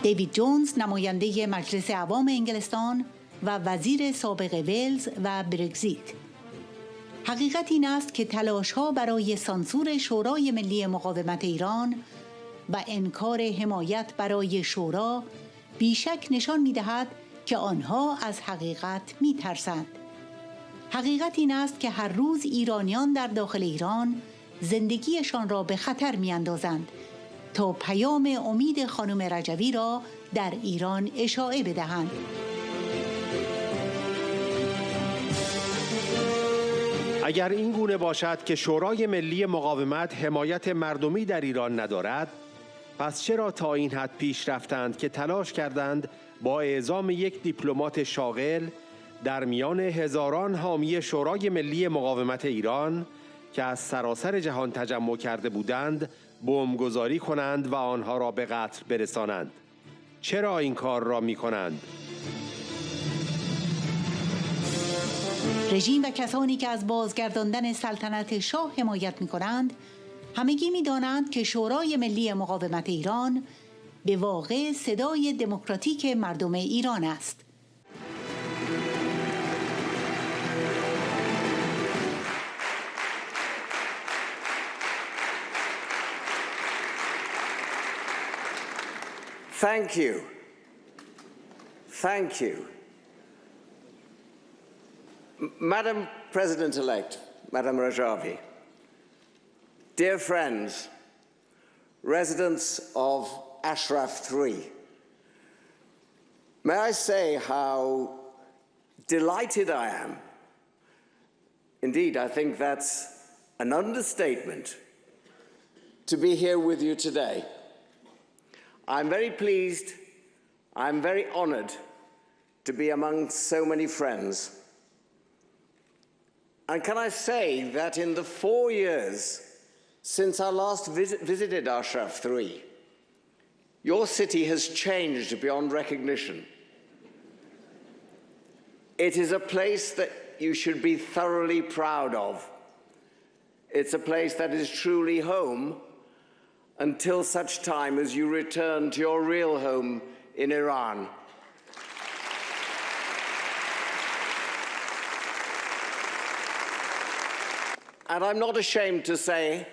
دیوید جونز نماینده مجلس عوام انگلستان و وزیر سابق ولز و برگزیت. حقیقت این است که تلاش‌ها برای سانسور شورای ملی مقاومت ایران و انکار حمایت برای شورا بیشک نشان می‌دهد که آنها از حقیقت می‌ترسند. حقیقت این است که هر روز ایرانیان در داخل ایران زندگیشان را به خطر می‌اندازند تا پیام امید خانم رجوی را در ایران اشاعه بدهند. اگر این گونه باشد که شورای ملی مقاومت حمایت مردمی در ایران ندارد، پس چرا تا این حد پیش رفتند که تلاش کردند با اعزام یک دیپلمات شاغل در میان هزاران حامی شورای ملی مقاومت ایران که از سراسر جهان تجمع کرده بودند بمبگذاری کنند و آنها را به قتل برسانند؟ چرا این کار را می کنند؟ رژیم و کسانی که از بازگرداندن سلطنت شاه حمایت می کنند همگی می دانند که شورای ملی مقاومت ایران به واقع صدای دموکراتیک مردم ایران است. Thank you. Thank you. Madam President-elect, Madam Rajvi, dear friends, residents of Ashraf 3, may I say how delighted I am. Indeed, I think that's an understatement to be here with you today. I'm very pleased, I'm very honored to be among so many friends. And can I say that in the 4 years since I last visited Ashraf 3, your city has changed beyond recognition. It is a place that you should be thoroughly proud of. It's a place that is truly home until such time as you return to your real home in Iran. And I'm not ashamed to say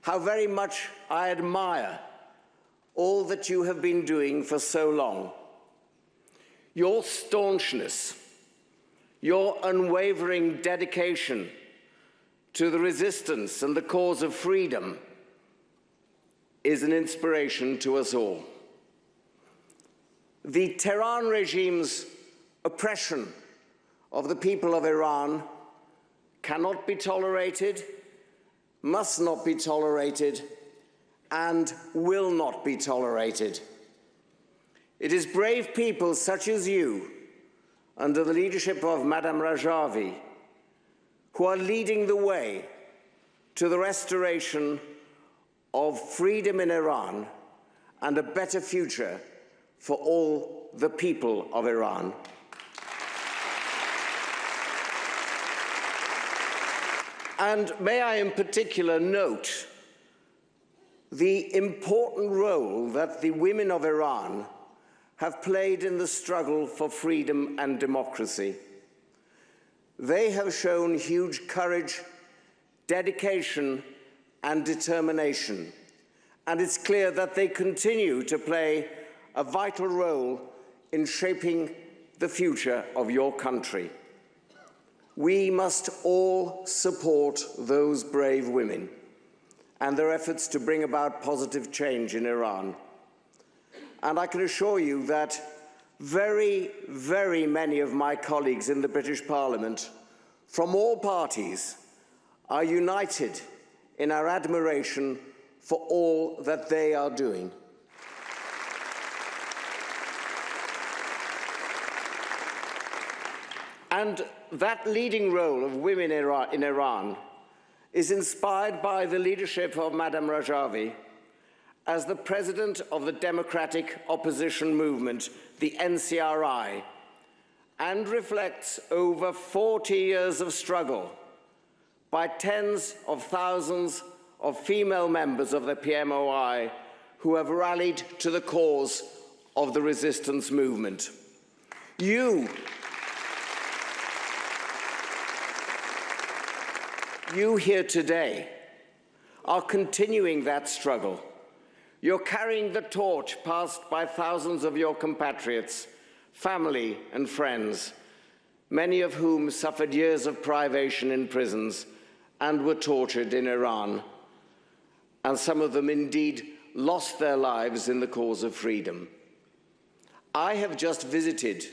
how very much I admire all that you have been doing for so long. Your staunchness, your unwavering dedication to the resistance and the cause of freedom is an inspiration to us all. The Tehran regime's oppression of the people of Iran cannot be tolerated, must not be tolerated, and will not be tolerated. It is brave people such as you, under the leadership of Madam Rajvi, who are leading the way to the restoration of freedom in Iran and a better future for all the people of Iran. And may I in particular note the important role that the women of Iran have played in the struggle for freedom and democracy. They have shown huge courage, dedication, and determination, and it's clear that they continue to play a vital role in shaping the future of your country. We must all support those brave women and their efforts to bring about positive change in Iran. And I can assure you that very, very many of my colleagues in the British Parliament from all parties are united in our admiration for all that they are doing. And that leading role of women in Iran is inspired by the leadership of Madam Rajvi as the president of the Democratic Opposition Movement, the NCRI, and reflects over 40 years of struggle by tens of thousands of female members of the PMOI who have rallied to the cause of the resistance movement. You here today are continuing that struggle. You're carrying the torch passed by thousands of your compatriots, family and friends, many of whom suffered years of privation in prisons and were tortured in Iran, and some of them indeed lost their lives in the cause of freedom. I have just visited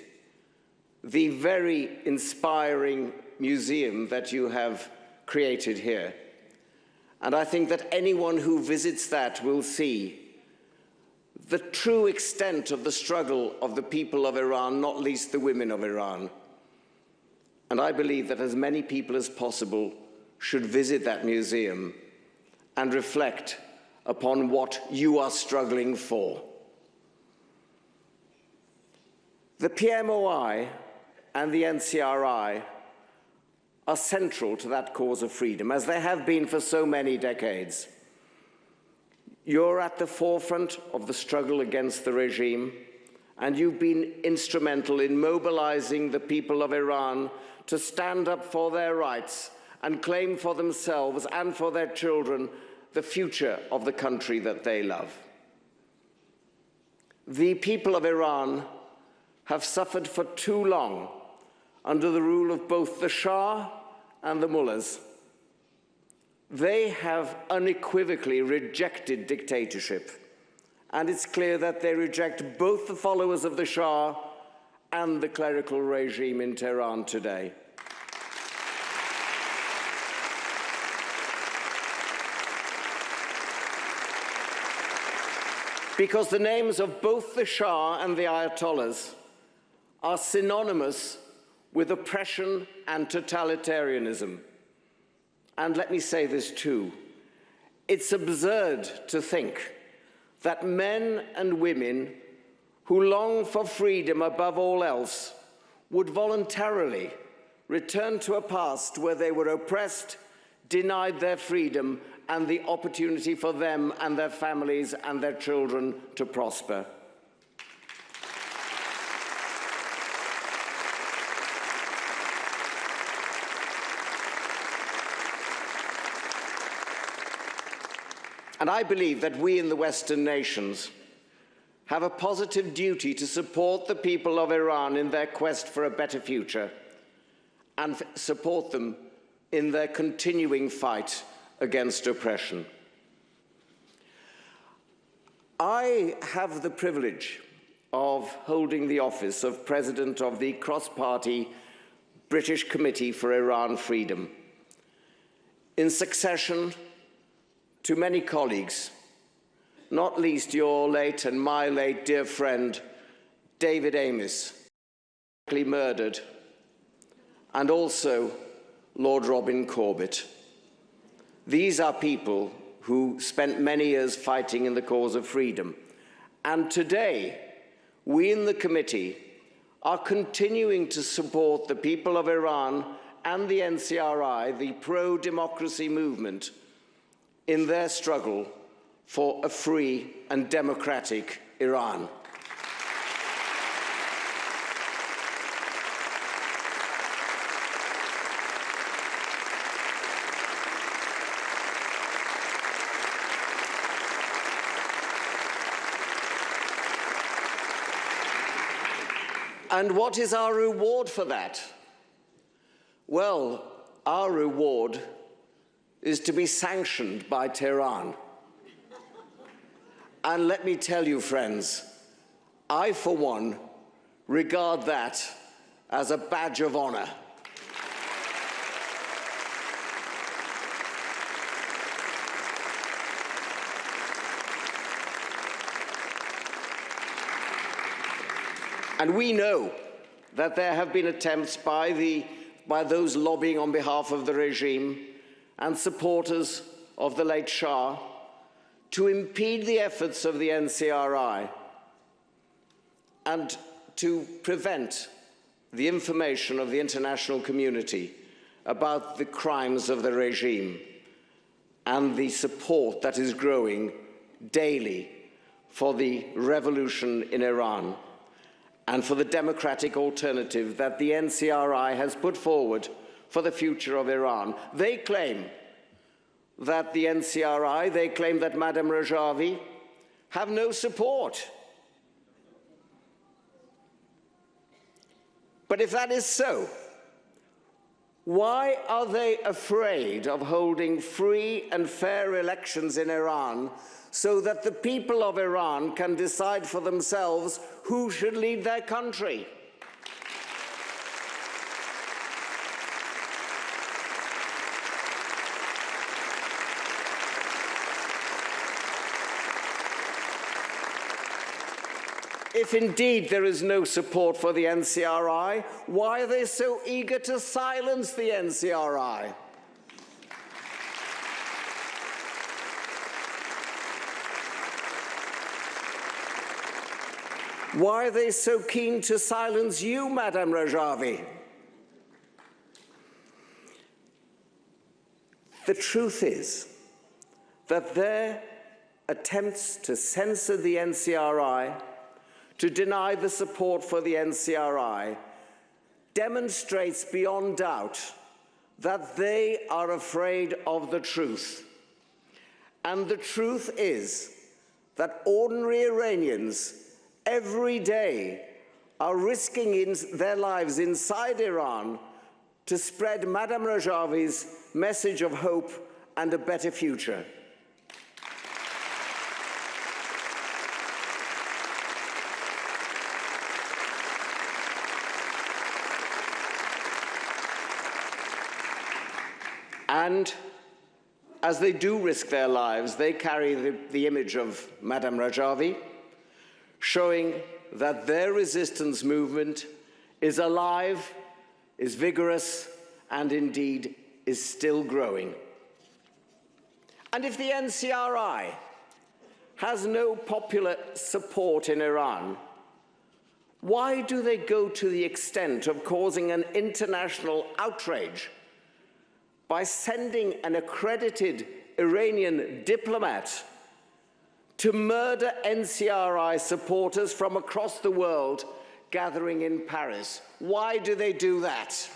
the very inspiring museum that you have created here, and I think that anyone who visits that will see the true extent of the struggle of the people of Iran, not least the women of Iran. And I believe that as many people as possible should visit that museum and reflect upon what you are struggling for. The PMOI and the NCRI are central to that cause of freedom, as they have been for so many decades. You're at the forefront of the struggle against the regime, and you've been instrumental in mobilizing the people of Iran to stand up for their rights and claim for themselves and for their children the future of the country that they love. The people of Iran have suffered for too long under the rule of both the Shah and the mullahs. They have unequivocally rejected dictatorship, and it's clear that they reject both the followers of the Shah and the clerical regime in Tehran today. Because the names of both the Shah and the Ayatollahs are synonymous with oppression and totalitarianism. And let me say this too, it's absurd to think that men and women who long for freedom above all else would voluntarily return to a past where they were oppressed, denied their freedom, and the opportunity for them and their families and their children to prosper. And I believe that we in the Western nations have a positive duty to support the people of Iran in their quest for a better future and support them in their continuing fight against oppression. I have the privilege of holding the office of President of the cross-party British Committee for Iran Freedom, in succession to many colleagues, not least your late and my late dear friend, David Amis, murdered, and also Lord Robin Corbett. These are people who spent many years fighting in the cause of freedom. And today, we in the committee are continuing to support the people of Iran and the NCRI, the pro-democracy movement, in their struggle for a free and democratic Iran. And what is our reward for that? Well, our reward is to be sanctioned by Tehran. And let me tell you, friends, I, for one, regard that as a badge of honor. And we know that there have been attempts by those lobbying on behalf of the regime and supporters of the late Shah to impede the efforts of the NCRI and to prevent the information of the international community about the crimes of the regime and the support that is growing daily for the revolution in Iran and for the democratic alternative that the NCRI has put forward for the future of Iran. They claim that the NCRI, they claim that Madam Rajvi have no support. But if that is so, why are they afraid of holding free and fair elections in Iran so that the people of Iran can decide for themselves who should lead their country? If indeed there is no support for the NCRI, why are they so eager to silence the NCRI? Why are they so keen to silence you, Madam Rajvi? The truth is that their attempts to censor the NCRI, to deny the support for the NCRI, demonstrates beyond doubt that they are afraid of the truth. And the truth is that ordinary Iranians every day are risking their lives inside Iran to spread Madam Rajvi's message of hope and a better future. And as they do risk their lives, they carry the image of Madam Rajvi, showing that their resistance movement is alive, is vigorous, and indeed is still growing. And if the NCRI has no popular support in Iran, why do they go to the extent of causing an international outrage by sending an accredited Iranian diplomat to murder NCRI supporters from across the world gathering in Paris? Why do they do that?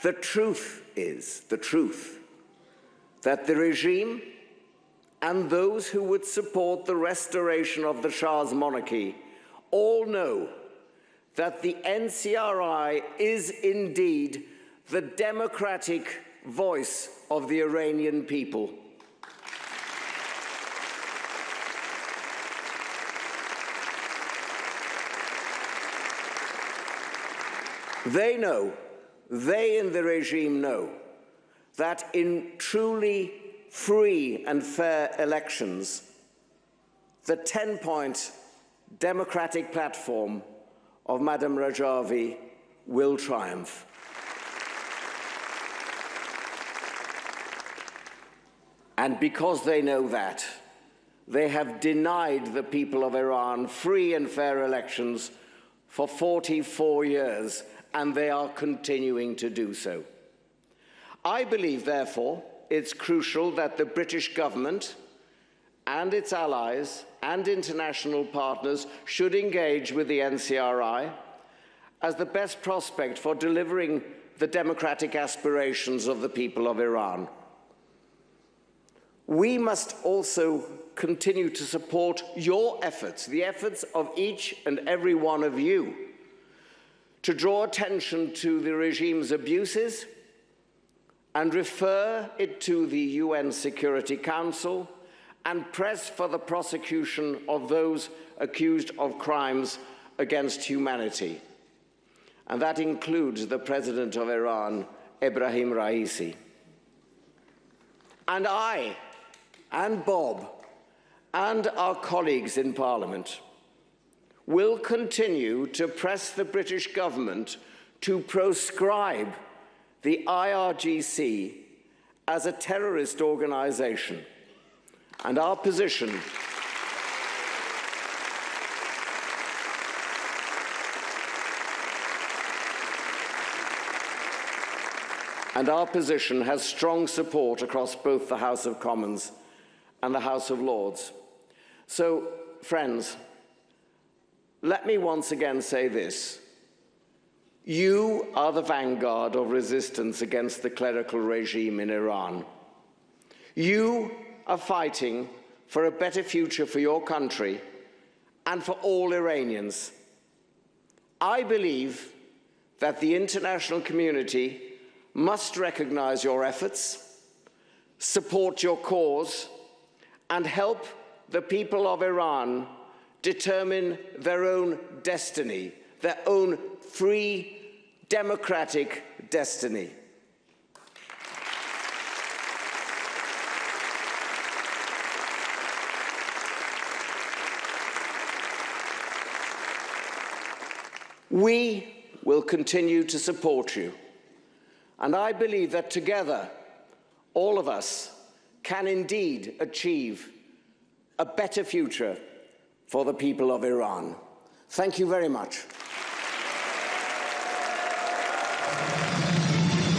The truth is, that the regime and those who would support the restoration of the Shah's monarchy all know that the NCRI is indeed the democratic voice of the Iranian people. They know, they in the regime know, that in truly free and fair elections, the 10-point democratic platform of Madam Rajvi will triumph. And because they know that, they have denied the people of Iran free and fair elections for 44 years, and they are continuing to do so. I believe, therefore, it's crucial that the British government and its allies and international partners should engage with the NCRI as the best prospect for delivering the democratic aspirations of the people of Iran. We must also continue to support your efforts, the efforts of each and every one of you, to draw attention to the regime's abuses and refer it to the UN Security Council and press for the prosecution of those accused of crimes against humanity. And that includes the President of Iran, Ebrahim Raisi. And I, and Bob, and our colleagues in Parliament will continue to press the British government to proscribe the IRGC as a terrorist organization. And our position and our position has strong support across both the House of Commons and the House of Lords. So, friends, let me once again say this. You are the vanguard of resistance against the clerical regime in Iran. You are fighting for a better future for your country and for all Iranians. I believe that the international community must recognize your efforts, support your cause, and help the people of Iran determine their own destiny, their own free, democratic destiny. We will continue to support you, and I believe that together, all of us can indeed achieve a better future for the people of Iran. Thank you very much.